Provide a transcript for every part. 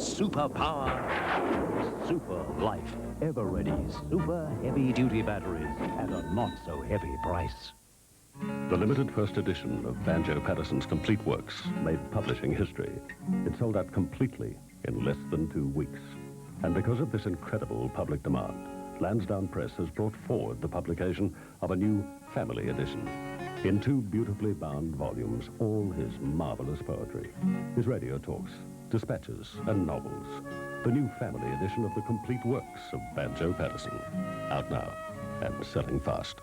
super power, super life. Eveready super heavy-duty batteries at a not-so-heavy price. The limited first edition of Banjo Paterson's complete works made publishing history. It sold out completely in less than 2 weeks. And because of this incredible public demand, Lansdowne Press has brought forward the publication of a new family edition. In 2 beautifully bound volumes, all his marvelous poetry, his radio talks, dispatches and novels. The new family edition of the complete works of Banjo Paterson. Out now and selling fast.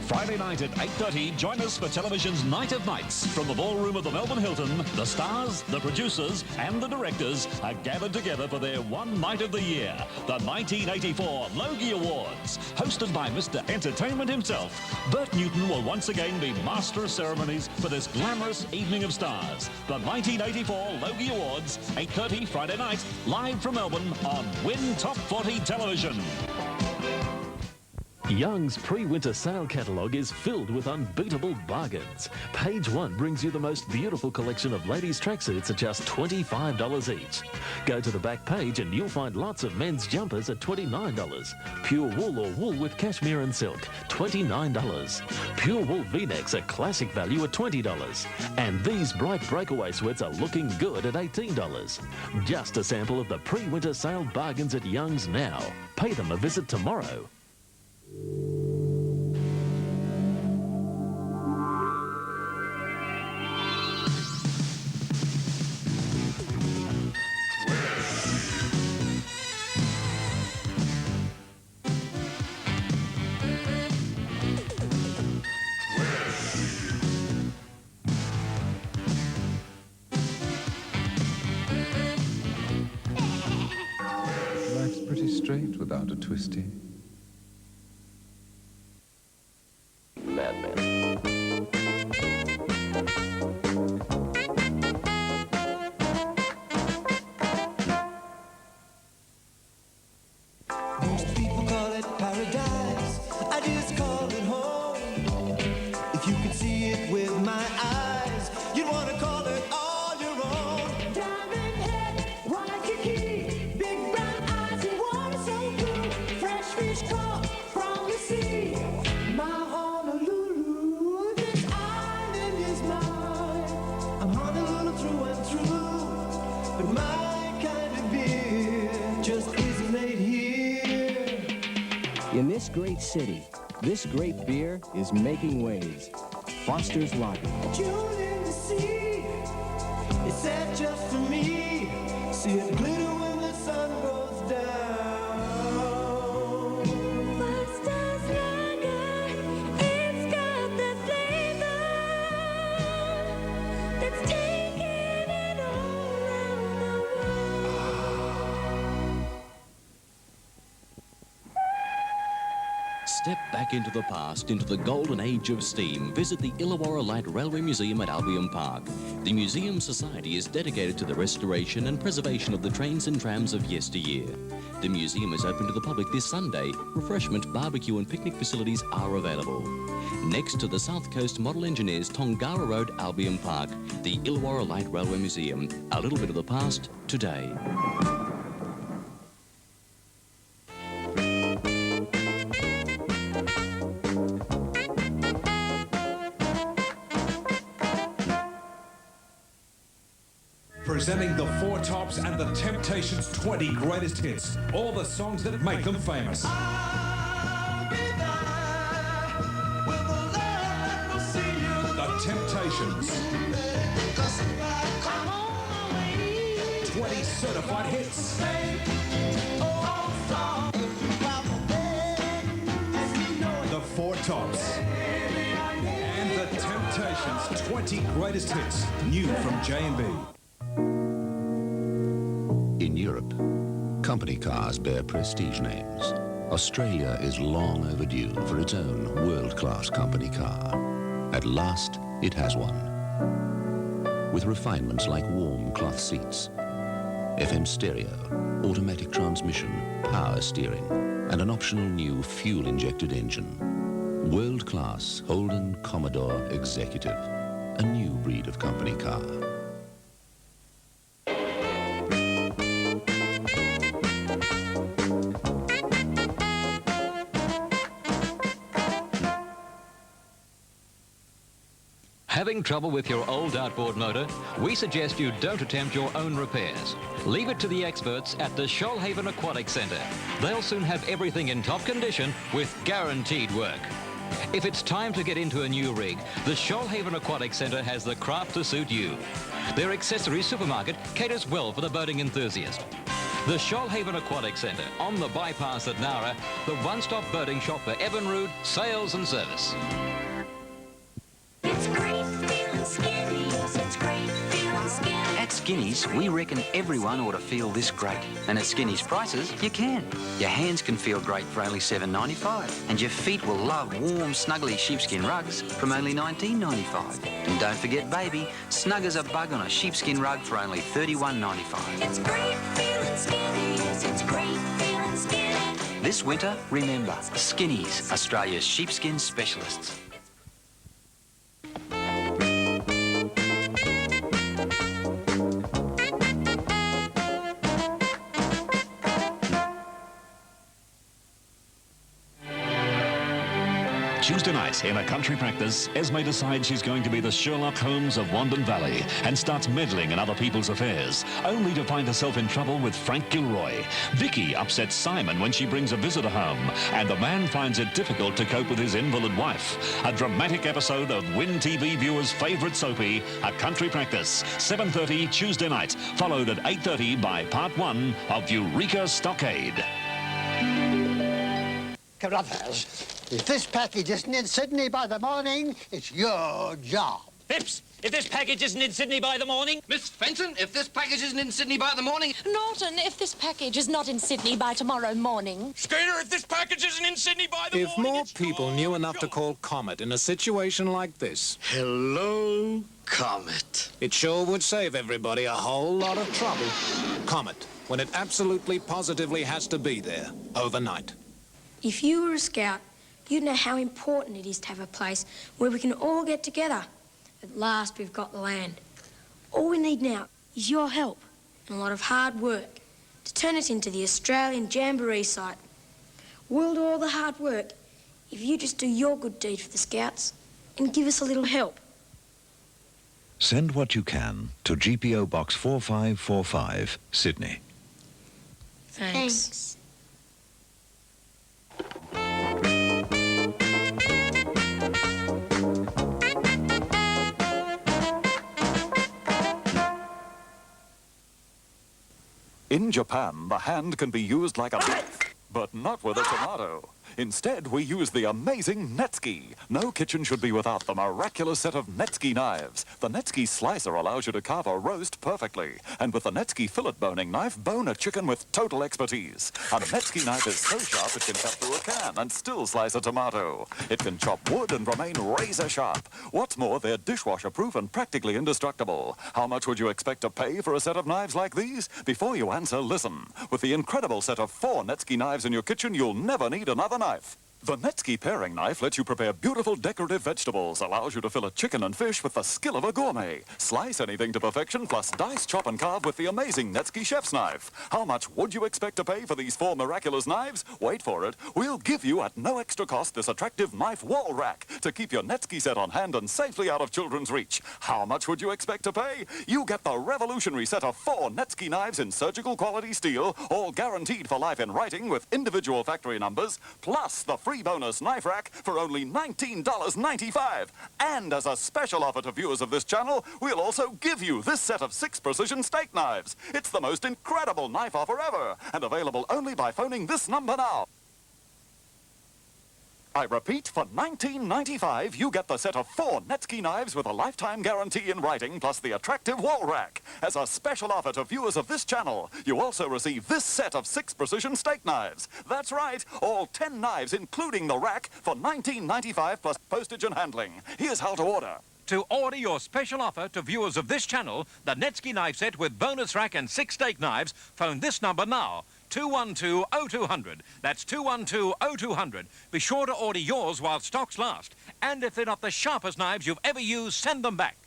Friday night at 8:30, join us for television's Night of Nights. From the ballroom of the Melbourne Hilton, the stars, the producers and the directors are gathered together for their one night of the year, the 1984 Logie Awards. Hosted by Mr. Entertainment himself, Bert Newton will once again be master of ceremonies for this glamorous evening of stars. The 1984 Logie Awards, 8:30 Friday night, live from Melbourne on WIN Top 40 Television. Young's pre-winter sale catalogue is filled with unbeatable bargains. Page 1 brings you the most beautiful collection of ladies' tracksuits at just $25 each. Go to the back page and you'll find lots of men's jumpers at $29. Pure wool or wool with cashmere and silk, $29. Pure wool V-necks are classic value at $20. And these bright breakaway sweats are looking good at $18. Just a sample of the pre-winter sale bargains at Young's now. Pay them a visit tomorrow. Life's pretty straight without a twisty. Most people call it paradise, I just call it home. If you could see it with my eyes, you'd want to call it all your own. Diamond head, white kiki, big brown eyes and water so blue. Fresh fish caught from the sea. My Honolulu, this island is mine. I'm Honolulu through and through, but my kind of beer just isn't made here. In this great city, this great beer is making waves. Foster's Lager. June in the sea, it's set just for me. See it glitter when the sun goes down. Foster's Lager, it's got the flavor that's taking it all around the world. Step back into the past, into the golden age of steam. Visit the Illawarra Light Railway Museum at Albion Park. The Museum Society is dedicated to the restoration and preservation of the trains and trams of yesteryear. The museum is open to the public this Sunday. Refreshment, barbecue and picnic facilities are available. Next to the South Coast Model Engineers, Tongara Road, Albion Park, the Illawarra Light Railway Museum. A little bit of the past today. Presenting the Four Tops and the Temptations' 20 greatest hits. All the songs that make them famous. The Temptations. 20 certified hits. The Four Tops. And the Temptations' 20 greatest hits. New from J&B. In Europe, company cars bear prestige names. Australia is long overdue for its own world-class company car. At last, it has one. With refinements like warm cloth seats, FM stereo, automatic transmission, power steering, and an optional new fuel-injected engine. World-class Holden Commodore Executive, a new breed of company car. Having trouble with your old outboard motor? We suggest you don't attempt your own repairs. Leave it to the experts at the Shoalhaven Aquatic Centre. They'll soon have everything in top condition with guaranteed work. If it's time to get into a new rig, the Shoalhaven Aquatic Centre has the craft to suit you. Their accessories supermarket caters well for the boating enthusiast. The Shoalhaven Aquatic Centre, on the bypass at Nowra, the one-stop boating shop for Evinrude, sales and service. It's great feeling skinny, yes, it's great feeling skinny. At Skinny's, we reckon everyone ought to feel this great. And at Skinny's prices, you can. Your hands can feel great for only $7.95. And your feet will love warm, snuggly sheepskin rugs from only $19.95. And don't forget, baby, snug as a bug on a sheepskin rug for only $31.95. It's great feeling skinny, yes, it's great feeling skinny. This winter, remember, Skinny's, Australia's sheepskin specialists. Tuesday night in a country practice, Esme decides she's going to be the Sherlock Holmes of Wandon Valley and starts meddling in other people's affairs, only to find herself in trouble with Frank Gilroy. Vicky upsets Simon when she brings a visitor home, and the man finds it difficult to cope with his invalid wife. A dramatic episode of WIN TV viewers' favourite soapy, A Country Practice, 7:30 Tuesday night, followed at 8:30 by part 1 of Eureka Stockade. Carruthers, if this package isn't in Sydney by the morning, it's your job. Phipps, if this package isn't in Sydney by the morning. Miss Fenton, if this package isn't in Sydney by the morning. Norton, if this package is not in Sydney by tomorrow morning. Skater, if this package isn't in Sydney by the morning. If more people knew enough to call Comet in a situation like this. Hello, Comet. It sure would save everybody a whole lot of trouble. Comet, when it absolutely positively has to be there, overnight. If you were a scout, you'd know how important it is to have a place where we can all get together. At last, we've got the land. All we need now is your help and a lot of hard work to turn it into the Australian Jamboree site. We'll do all the hard work if you just do your good deed for the Scouts and give us a little help. Send what you can to GPO Box 4545, Sydney. Thanks. In Japan, the hand can be used like a knife, but not with a tomato. Instead, we use the amazing Netsky. No kitchen should be without the miraculous set of Netski knives. The Netsky slicer allows you to carve a roast perfectly. And with the Netsky fillet boning knife, bone a chicken with total expertise. A Netsky knife is so sharp it can cut through a can and still slice a tomato. It can chop wood and remain razor sharp. What's more, they're dishwasher proof and practically indestructible. How much would you expect to pay for a set of knives like these? Before you answer, listen. With the incredible set of 4 Netsky knives in your kitchen, you'll never need another knife. The Netsky paring knife lets you prepare beautiful decorative vegetables, allows you to fill a chicken and fish with the skill of a gourmet, slice anything to perfection, plus dice, chop and carve with the amazing Netsky chef's knife. How much would you expect to pay for these 4 miraculous knives? Wait for it. We'll give you at no extra cost this attractive knife wall rack to keep your Netsky set on hand and safely out of children's reach. How much would you expect to pay? You get the revolutionary set of 4 Netsky knives in surgical quality steel, all guaranteed for life in writing with individual factory numbers, plus the free bonus knife rack for only $19.95. And as a special offer to viewers of this channel, we'll also give you this set of 6 precision steak knives. It's the most incredible knife offer ever, and available only by phoning this number now. I repeat, for $19.95, you get the set of 4 Netsky knives with a lifetime guarantee in writing, plus the attractive wall rack. As a special offer to viewers of this channel, you also receive this set of 6 precision steak knives. That's right, all 10 knives, including the rack, for $19.95 plus postage and handling. Here's how to order. To order your special offer to viewers of this channel, the Netsky knife set with bonus rack and 6 steak knives, phone this number now, 212-0200. That's 212-0200. Be sure to order yours while stocks last. And if they're not the sharpest knives you've ever used, send them back.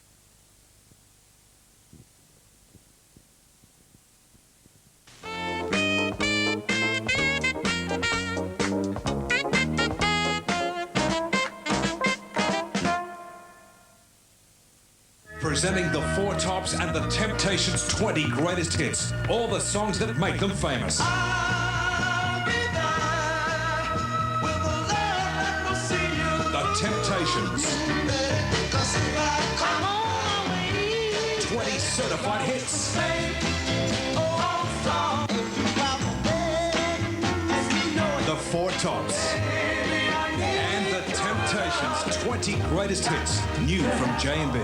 Presenting the Four Tops and the Temptations' 20 greatest hits. All the songs that make them famous. The Temptations. 20 certified hits. The Four Tops. And the Temptations' 20 greatest hits. New from J&B.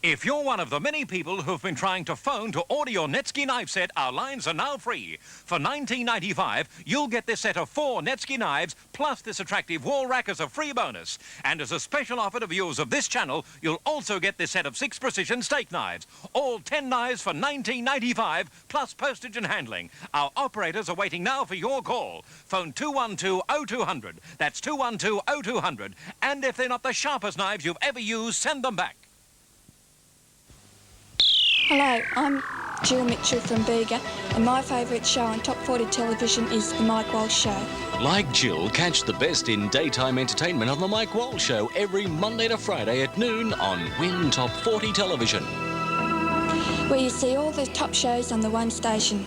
If you're one of the many people who've been trying to phone to order your Netsky knife set, our lines are now free. For $19.95, you'll get this set of 4 Netsky knives, plus this attractive wall rack as a free bonus. And as a special offer to viewers of this channel, you'll also get this set of 6 precision steak knives. All 10 knives for $19.95, plus postage and handling. Our operators are waiting now for your call. Phone 212-0200. That's 212-0200. And if they're not the sharpest knives you've ever used, send them back. Hello, I'm Jill Mitchell from Bega, and my favourite show on Top 40 television is The Mike Walsh Show. Like Jill, catch the best in daytime entertainment on The Mike Walsh Show every Monday to Friday at noon on WIN Top 40 television. Where you see all the top shows on the one station.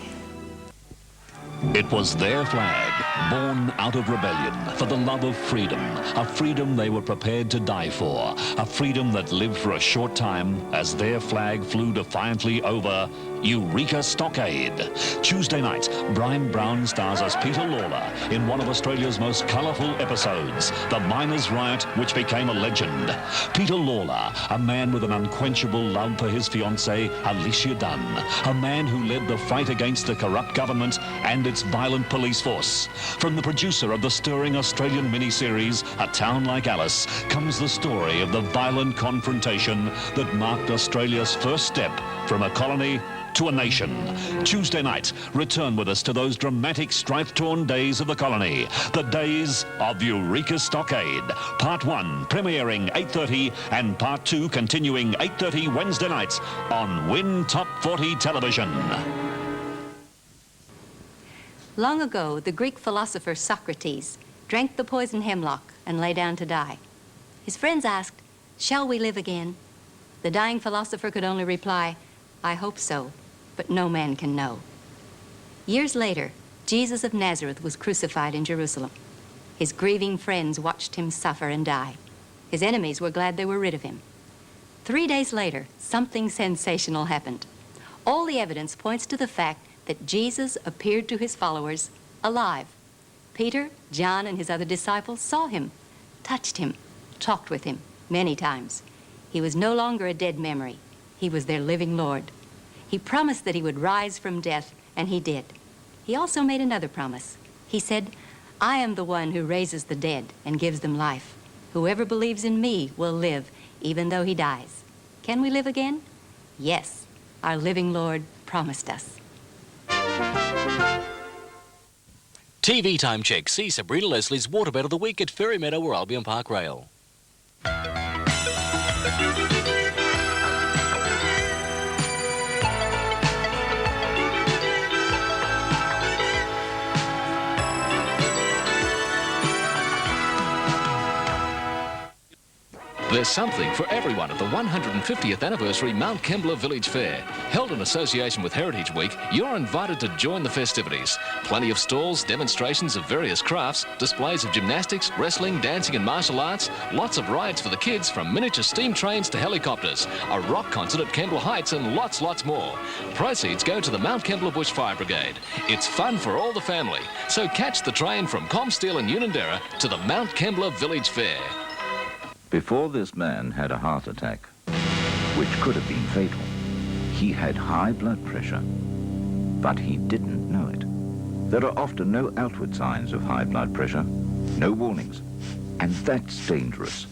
It was their flag, born out of rebellion, for the love of freedom, a freedom they were prepared to die for, a freedom that lived for a short time as their flag flew defiantly over Eureka Stockade. Tuesday night, Brian Brown stars as Peter Lawler in one of Australia's most colourful episodes, the miners' riot which became a legend. Peter Lawler, a man with an unquenchable love for his fiancée, Alicia Dunn, a man who led the fight against a corrupt government and its violent police force. From the producer of the stirring Australian miniseries, A Town Like Alice, comes the story of the violent confrontation that marked Australia's first step from a colony to a nation. Tuesday night, return with us to those dramatic strife-torn days of the colony, the days of Eureka Stockade. Part 1 premiering 8:30 and Part 2 continuing 8:30 Wednesday nights on WIN Top 40 television. Long ago, the Greek philosopher Socrates drank the poison hemlock and lay down to die. His friends asked, "Shall we live again?" The dying philosopher could only reply, "I hope so, but no man can know." Years later, Jesus of Nazareth was crucified in Jerusalem. His grieving friends watched him suffer and die. His enemies were glad they were rid of him. 3 days later, something sensational happened. All the evidence points to the fact that Jesus appeared to his followers alive. Peter, John, and his other disciples saw him, touched him, talked with him many times. He was no longer a dead memory. He was their living Lord. He promised that he would rise from death, and he did. He also made another promise. He said, "I am the one who raises the dead and gives them life. Whoever believes in me will live, even though he dies." Can we live again? Yes, our living Lord promised us. TV time check. See Sabrina Leslie's Waterbed of the Week at Ferry Meadow or Albion Park Rail. There's something for everyone at the 150th anniversary Mount Kembla Village Fair. Held in association with Heritage Week, you're invited to join the festivities. Plenty of stalls, demonstrations of various crafts, displays of gymnastics, wrestling, dancing and martial arts, lots of rides for the kids from miniature steam trains to helicopters, a rock concert at Kembla Heights and lots more. Proceeds go to the Mount Kembla Bushfire Brigade. It's fun for all the family, so catch the train from Comsteel and Unanderra to the Mount Kembla Village Fair. Before this man had a heart attack, which could have been fatal, he had high blood pressure, but he didn't know it. There are often no outward signs of high blood pressure, no warnings, and that's dangerous.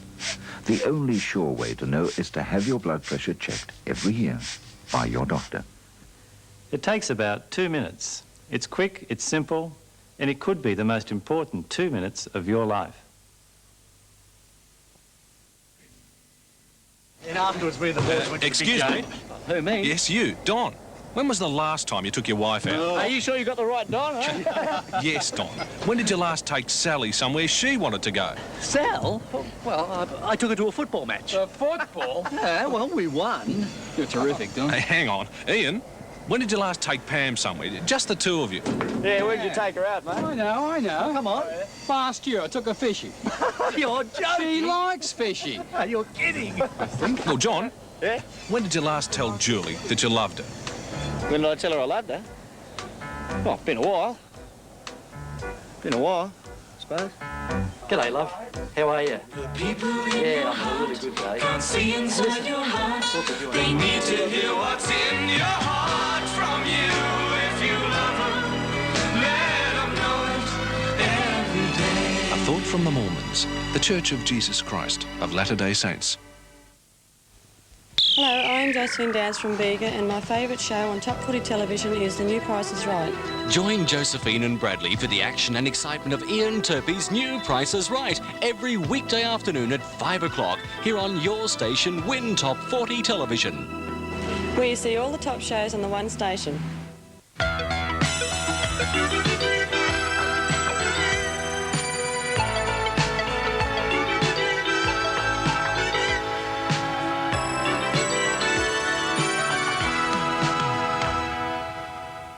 The only sure way to know is to have your blood pressure checked every year by your doctor. It takes about 2 minutes. It's quick, it's simple, and it could be the most important 2 minutes of your life. And afterwards, we the boys went to Excuse me? Who, me? Yes, you. Don. When was the last time you took your wife out? Are you sure you got the right Don, eh? Yes, Don. When did you last take Sally somewhere she wanted to go? Sal? Well, I took her to a football match. A football? Yeah, well, we won. You're terrific, Don. Hey, hang on. Ian, when did you last take Pam somewhere? Just the two of you. Yeah, where did you take her out, mate? I know. Come on. Last year, I took her fishing. You're joking. She likes fishing. You're kidding. Well, John. Yeah? When did you last tell Julie that you loved her? When did I tell her I loved her? Oh, been a while. Been a while, I suppose. G'day, love. How are you? Yeah, I'm having a really good day. Can't see inside your heart. They need to hear what's in your heart from you. If you love them, let them know it every day. A thought from the Mormons, the Church of Jesus Christ of Latter-day Saints. Hello, I'm Josephine Downs from Bega, and my favourite show on Top Footy Television is The New Price is Right. Join Josephine and Bradley for the action and excitement of Ian Turpey's New Price is Right every weekday afternoon at 5 o'clock here on your station, WIN Top 40 Television. Where you see all the top shows on the one station.